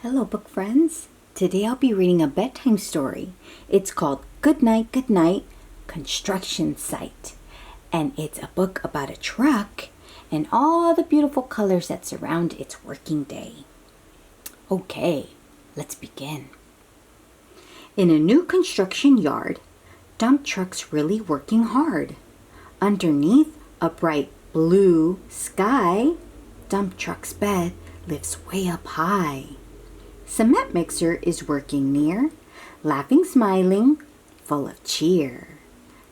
Hello, book friends. Today I'll be reading a bedtime story. It's called Goodnight, Goodnight, Construction Site. And it's a book about a truck and all the beautiful colors that surround its working day. Okay, let's begin. In a new construction yard, dump trucks really working hard. Underneath a bright blue sky, dump truck's bed lifts way up high. Cement mixer is working near, laughing, smiling, full of cheer.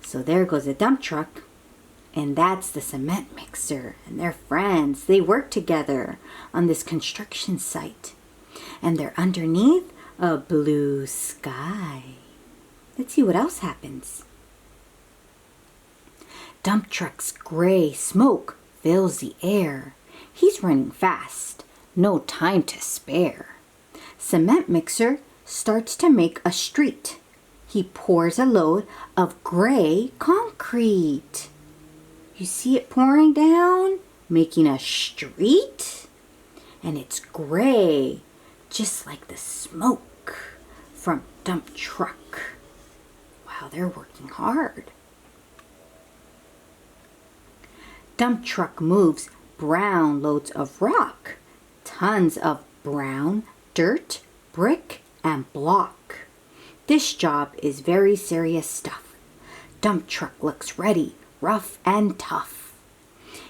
So there goes a dump truck, and that's the cement mixer and their friends. They work together on this construction site, and they're underneath a blue sky. Let's see what else happens. Dump truck's gray smoke fills the air. He's running fast, no time to spare. Cement mixer starts to make a street. He pours a load of gray concrete. You see it pouring down, making a street? And it's gray, just like the smoke from dump truck. Wow, they're working hard. Dump truck moves brown loads of rock, tons of brown dirt, brick, and block. This job is very serious stuff. Dump truck looks ready, rough and tough.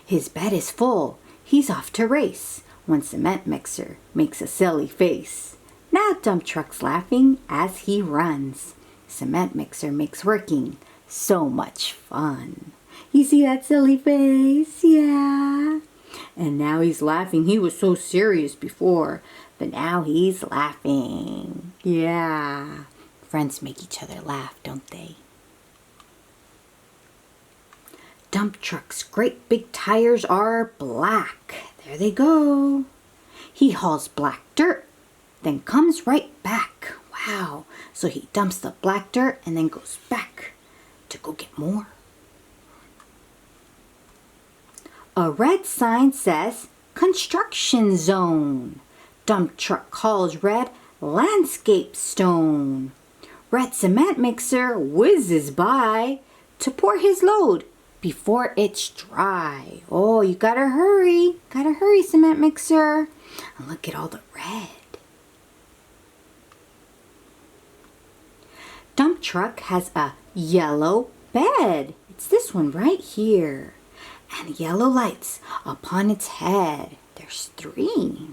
His bed is full, he's off to race, when cement mixer makes a silly face. Now dump truck's laughing as he runs. Cement mixer makes working so much fun. You see that silly face? Yeah. And now he's laughing. He was so serious before, but now he's laughing. Yeah. Friends make each other laugh, don't they? Dump truck's great big tires are black. There they go. He hauls black dirt, then comes right back. Wow. So he dumps the black dirt and then goes back to go get more. A red sign says construction zone. Dump truck calls red landscape stone. Red cement mixer whizzes by to pour his load before it's dry. Oh, you gotta hurry. Gotta hurry, cement mixer. And look at all the red. Dump truck has a yellow bed. It's this one right here. And yellow lights upon its head. There's 3.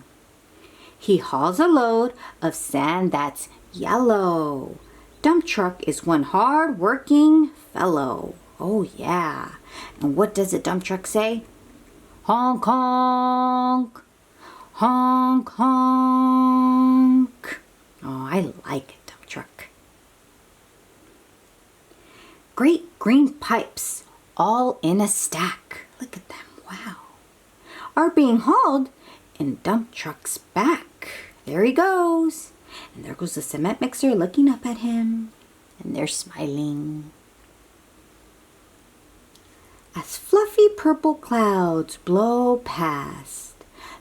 He hauls a load of sand that's yellow. Dump truck is one hard-working fellow. Oh, yeah. And what does the dump truck say? Honk, honk. Honk, honk. Oh, I like it, dump truck. Great green pipes, all in a stack. Look at them, wow. Are being hauled in dump truck's back. There he goes. And there goes the cement mixer looking up at him. And they're smiling. As fluffy purple clouds blow past,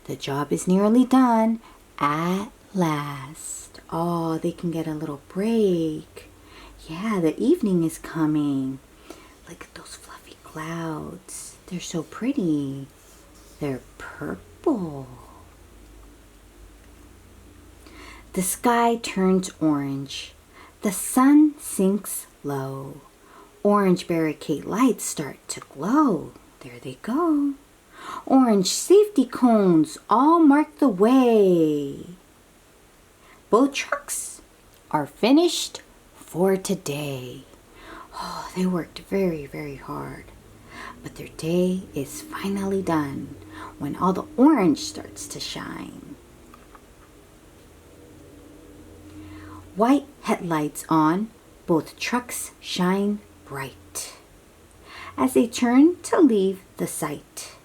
the job is nearly done at last. Oh, they can get a little break. Yeah, the evening is coming. Look at those fluffy clouds. They're so pretty. They're purple. The sky turns orange. The sun sinks low. Orange barricade lights start to glow. There they go. Orange safety cones all mark the way. Both trucks are finished for today. Oh, they worked very, very hard. But their day is finally done when all the orange starts to shine. White headlights on, both trucks shine bright. As they turn to leave the site,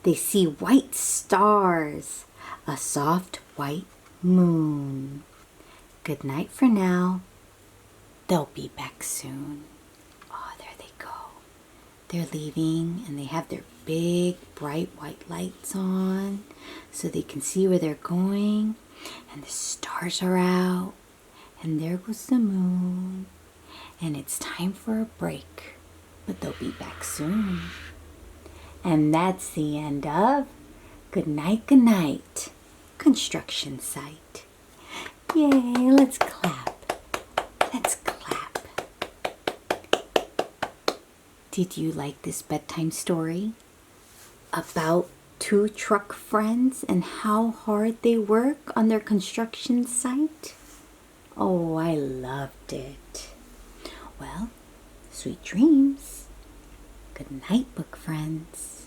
they see white stars, a soft white moon. Good night for now. They'll be back soon. Oh, there they go. They're leaving and they have their big bright white lights on so they can see where they're going. and the stars are out, and there goes the moon, and it's time for a break, but they'll be back soon. And that's the end of Goodnight, Goodnight, construction site. Yay, let's clap. Let's clap. Did you like this bedtime story about two truck friends and how hard they work on their construction site? Oh, I loved it. Well, sweet dreams. Good night, book friends.